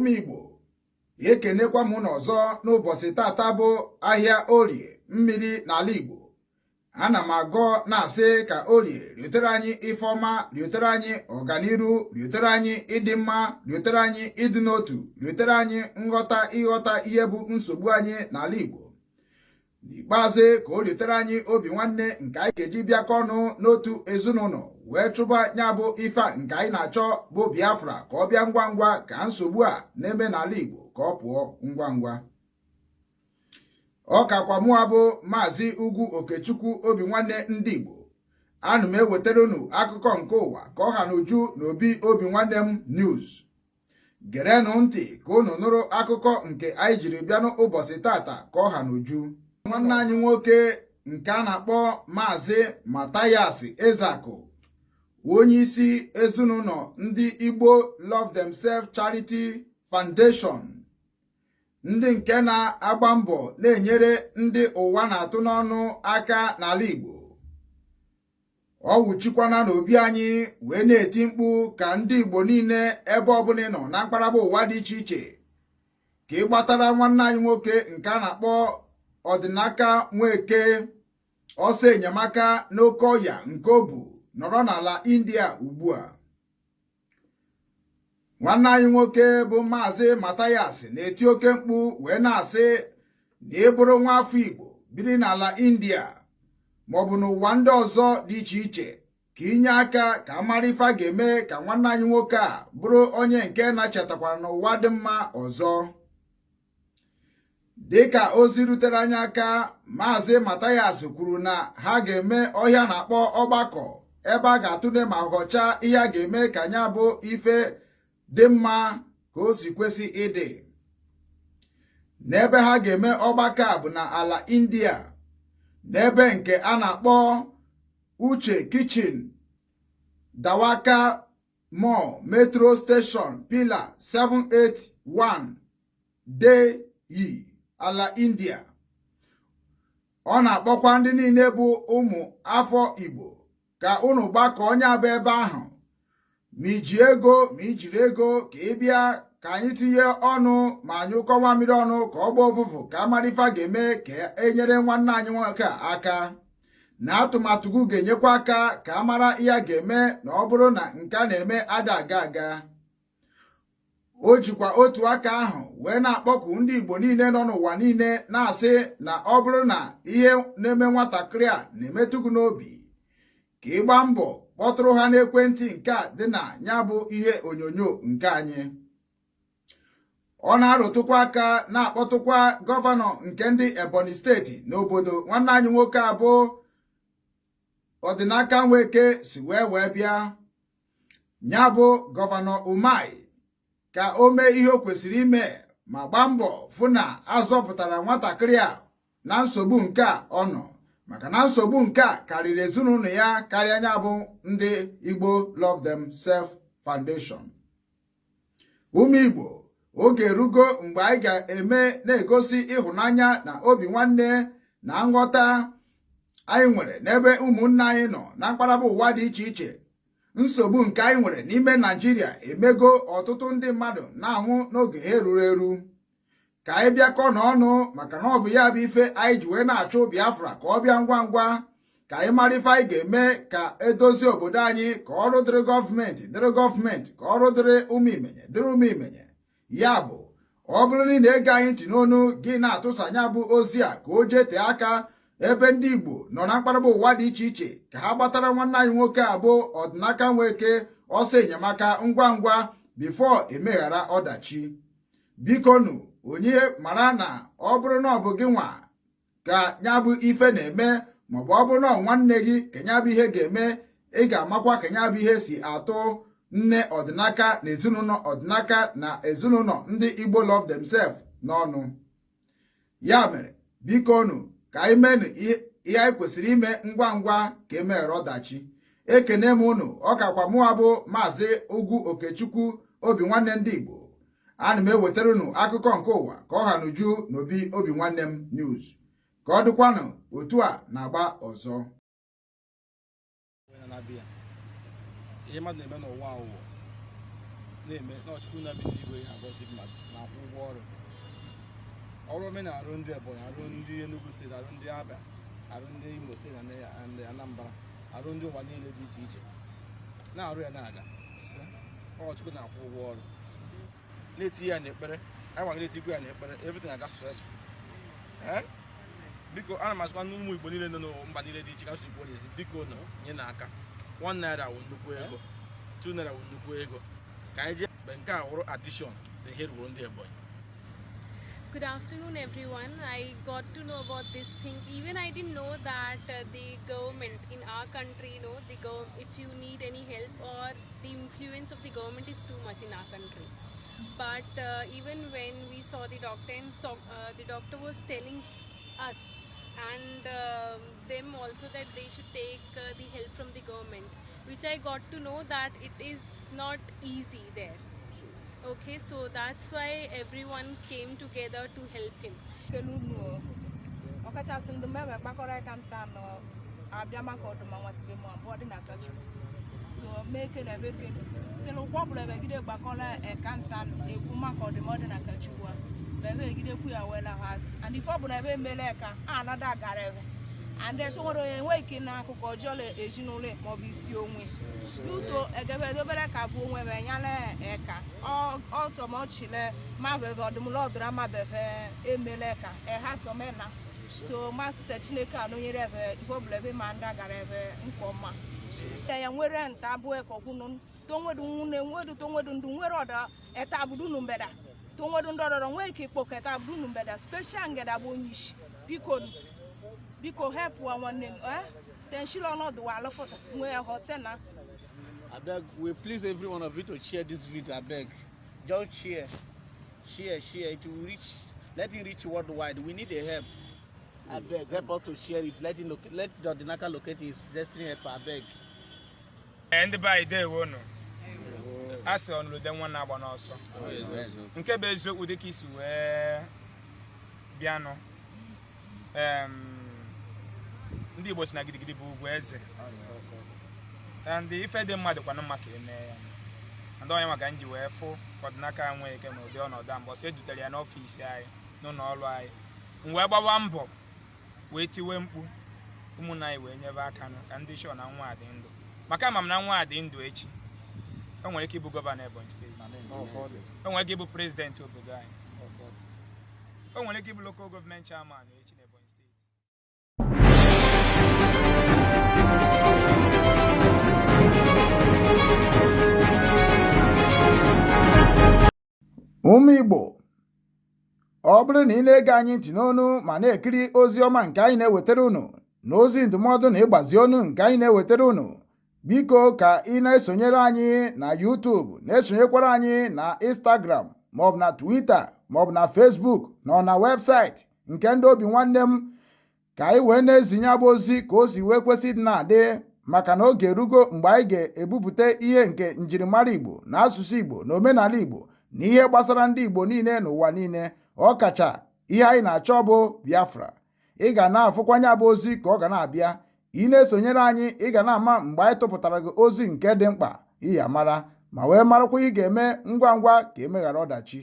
ụmụ Igbo ekenekwa m n'ọzọ n'ụbọchị tata bụ ahịa orie mmiri n'ala Igbo. Ana m agọ na-asị ka orie riotere anyị ifeọma, riotere anyị ọganiru, riotere anyị ịdị mma, riotere anyị ịdị n'otu, riotere anyị ịghọta ihe bụ nsogbu anyị n'ala Igbo. N'ikpeazụ ka o riotere anyị obi nwanne nke anyị ga-eji bịakọ ọnụ n'otu ezinụlọ wee chụba ya bụ ife nke anyị na-achọ bụ Biafra ka ọ bịa ngwa ngwa ka nsogbu a na-eme n'ala Igbo ka ọ pụọ ngwa ngwa. Ọ kakwa mụa bụ Maazị Ugwu Okechukwu obi nwanne ndị Igbo. Ana m ewetara unu akụkọ nke ụwa ka ọ ha n'uju na obi obi nwanne m news. Gerenụ ntị ka unu nụrụ akụkọ nke anyị jiri bịa n'ụbọchị tata ka ọ ha n'uju. Nwanne anyị nwoke nke a na-akpọ Maazị Mathias Ezeaku, onye isi ezinụlọ ndị Igbo Love Themselves Charity Foundation, ndị nke na-agba mbọ na-enyere ndị ụwa na-atụ n'ọnụ aka n'ala Igbo. Ọ wụchikwana n'obi anyị wee na-eti mkpu ka ndị Igbo niile ebe ọbụla nọ na mkparaba ụwa dị iche iche ka ị gbatara nwanne anyị nwoke nke a na-akpọ Ọdịnaka Nweke ọsọ enyemaka n'oke ọya nke o bu nọrọ n'ala India ugbu a. Nwanne anyị nwoke bụ Maazị Mathias na-eti oke mkpu wee na-asị na ịbụrụ nwa afọ Igbo biri n'ala India maọbụ n'ụwa ndị ọzọ dị iche iche ka inye aka ka amara ife a ga-eme ka nwanne anyị nwoke a bụrụ onye nke na-achetakwara n'ụwa dị mma ọzọ. Dịka ozi rutere anyị aka, Maazị Mathias kwuru na ha ga-eme ọhịa na-akpọ ọgbakọ ebe a ga-atụle ma ghọchaa ihe a ga-eme ka nya bụ ife dị mma ka o si kwesị ịdị. N'ebe ha ga-eme ọgbakọ a bụ na ala India, n'ebe nke a na-akpọ Uche Kitchen, Dawaka Mall, Metro Station, Pillar 781 Delhi, ala India. Ọ na-akpọkwa ndị niile bụ ụmụ afọ Igbo ka unu gbakọ onye abụ ebe ahụ, ma iji ego ma ijiri ego, ka ị bịa ka anyị tinye ọnụ ma anyị kọwa mmiri ọnụ ka ọ gbaa ụfụfụ ka amarifa ga-eme ka enyere nwanne anyị nwoke aka. Na atụmatụ gị ga-enyekwa aka ka amara ihe a ga-eme na ọ bụrụ na nke a na-eme ada aga aga. O jikwa otu aka ahụ wee na-akpọku ndị Igbo niile nọ n'ụwa niile na-asị na ọ bụrụ na ihe na-eme nwatakịrị a na-emetụ gị n'obi, ka ị gbaa mbọ kpọtụrụ ha n'ekwentị nke a dị na ya bụ ihe onyonyo nke anyị. Ọ na-arụtụkwa aka na-akpọtụkwa gọvanọ nke ndị Ebonyi steeti n'obodo nwanne anyị nwoke a bụ Ọdịnaka Nweke si wee bịa. Ya bụ gọvanọ Umahi ka o mee ihe o kwesịrị ime ma gbaa mbọ fụ na azọpụtara nwatakịrị a na nsogbu nke a ọ nọ, maka na nsogbu nke a karịrị ezinụlọ ya karịa ya bụ ndị Igbo Love Themselves Foundation. Ụmụ Igbo, oge erugo mgbe anyị ga-eme na-egosi ịhụnanya na obi nwanne na nghọta anyị nwere n'ebe ụmụnne anyị nọ na mkparaba ụwa dị iche iche. Nsogbu nke anyị nwere n'ime Naịjirịa emego ọtụtụ ndị mmadụ na-anwụ n'oge ha eruru eru. Ka anyị bịakọ n'ọnụ, maka na ọ bụ ya bụ ife anyị ji wee na-achụ Biafra ka ọ bịa ngwa ngwa, ka anyị mara ife anyị ga-eme ka edozie obodo anyị, ka ọrụ dịrị gọọmenti, ka ọrụ dịrị ụmụ imenye dịrị ụmụ imenye. Ya bụ, ọ bụrụ na ị na-ege anyị ntị n'onu gị na-atụsanya bụ ozi a ka o jee tee aka ebe ndị Igbo nọ na mkparaba ụwa dị iche iche, ka ha gbatara nwanne anyị nwoke a bụ Ọdịnaka Nweke ọsọ enyemaka ngwa ngwa bifo emeghara ọdachi. Bikonu, onye mara na ọ bụrụ na ọ bụ gị nwa ka ya bụ ife na-eme, maọbụ ọ bụrụ na nwanne gị ka ya bụ ihe ga-eme, ị ga-amakwa ka ya bụ ihe si atụ nne Ọdịnaka na ezinụlọ Ọdịnaka na ezinụlọ ndị Igbo Love Themselves n'ọnụ. Ya mere, bikonu ka anyị menụ ihe anyị kwesịrị ime ngwa ngwa ka emeghere ọdachi. Ekene m unu. Ọ kakwa mụwa bụ Maazị Ugwu Okechukwu obi nwanne ndị Igbo. Ana m ewetara unu akụkọ nke ụwa ka ọ ha n'uju n'obi obi nwanne m news. Ka ọ dịkwanụ otu a na-agba ọzọ. ihe mmadụ na-eme n'ụwa ụwa na-eme n'ọchukwu na-abi n'igwe agọzi mmadụ na-akwụ ụgwọ ọrụ ọrụ omenala arụ ndị Ebonyi, arụ ndị Enugu steeti, arụ ndị Abia, arụ ndị Imo steeti na Anambra, arụ ndị ụwa niile dị iche iche na-arụ ya na-aga ọchukwu na-akwụ ụgwọ ọrụ na-eti ya n'ekpere anyị nwagara etikwu ya n'ekpere everything aga successful. Biko ana m asịkwa n'ụmụ Igbo niile nọ n'mba niile dị iche ka asụsụ Igbo na-esi biko nọ nye n'aka 1 naira wụ nnukwu ego, 2 naira wụ nnukwu ego ka anyị jee mgbe nke a wụrụ addition na ihe ruru ndị Ebonyi. Good afternoon everyone. I got to know about this thing. Even I didn't know that the government in our country, if you need any help or the influence of the government is too much in our country. But even when we saw the doctor and the doctor was telling us and them also that they should take the help from the government, which I got to know that it is not easy there. Okay, so that's why everyone came together to help him. ọkachasị ndị mmemme gbakọrọ aka nta nọ abịa maka ọdụma nwatibe ma abụọ dị na kachu so meke na beke si na ụkwụ ọbụla begide gbakọrọ eka nta ekwu maka ọdụma dị na kachu wa bebe egide kwu ya wela has and ife ọbụla ebe emele eka anada gara ebe and so nwere onye nwe ike na akụkọ ọjọọ ezinụlọ maọbụ isi onwe duto egebe edobere ka bụ onwe be nyala eka ọtọmọchile ma bebe ọdụmụlọ ọdụra ma bebe emele ka ha tọmena so masite Chineke anụnyere ebe ihe ọbụla ebe ma ndị gara ebe nke ọma ya nwere nta abụọ ekokwunu tonwedu nwune nwedu tonwedu ndụ nwere ọda eta abudunu mbeda tonwedu ndị ọdọrọ nwee ike ikpokọ eta abudunu mbeda special ngeda bụ onye isi biko help one name then she don't know the wall for we hotena. I beg, we please every one of you to share this video. I beg, just share it will reach, let it reach worldwide. We need a help. I beg, help us to share it. Let Jodinaka locate his destiny help. I beg. And by day one, as on with them one hour also. In Quebec, with the kiss where piano. Ndị Igbo si na gidigidi bụ ugwu eze and ife dị mmadụ kwana maka eme ya ndị onye maka nji wee fụ ọdịnaka nwee ike n'ụdị ọnọdụ a mbọsị edutere ya n'ọfịs anyị n'ụlọ ọrụ anyị wee gbawa mbọ wee tiwe mkpu ụmụnna anyị wee nyebe aka ka ndị shọ na nwa dị ndụ maka ama m na nwa dị ndụ echi o nwere ike ịbụ gọvanọ Ebonyi steeti o nwere ike ịbụ prezidenti obodo anyị o nwere ike ịbụ local gọọmenti chairman echi n'Ebonyi steeti. ụmụ Igbo ọ bụrụ na ị na-ege anyị ntị n'onu ma na-ekiri ozi ọma nke anyị na-ewetara unu na ozi ndụmọdụ na ịgbazi ọnụ nke anyị na-ewetara unu biko ka ị na-esonyere anyị na YouTube na-esonyekwara anyị na Instagram maọbụ na Twitter maọbụ na Facebook na na webụsaịtị nke ndị obi nwanne m ka anyị wee na-ezinye abụ ozi ka o si wee kwesị dị na-adị maka na oge erugo mgbe anyị ga-ebupụta ihe nke njirimara Igbo na asụsụ Igbo na omenala Igbo na ihe gbasara ndị Igbo niile n'ụwa niile ọkacha ihe anyị na-achọ bụ Biafra. Ị ga na-afụkwanye abụ ozi ka ọ ga na-abịa ị na-esonyere anyị ị ga na-ama mgbe anyị tụpụtara gị ozi nke dị mkpa iyi amara ma wee marakwa ị ga-eme ngwa ngwa ka emeghara ọdachi.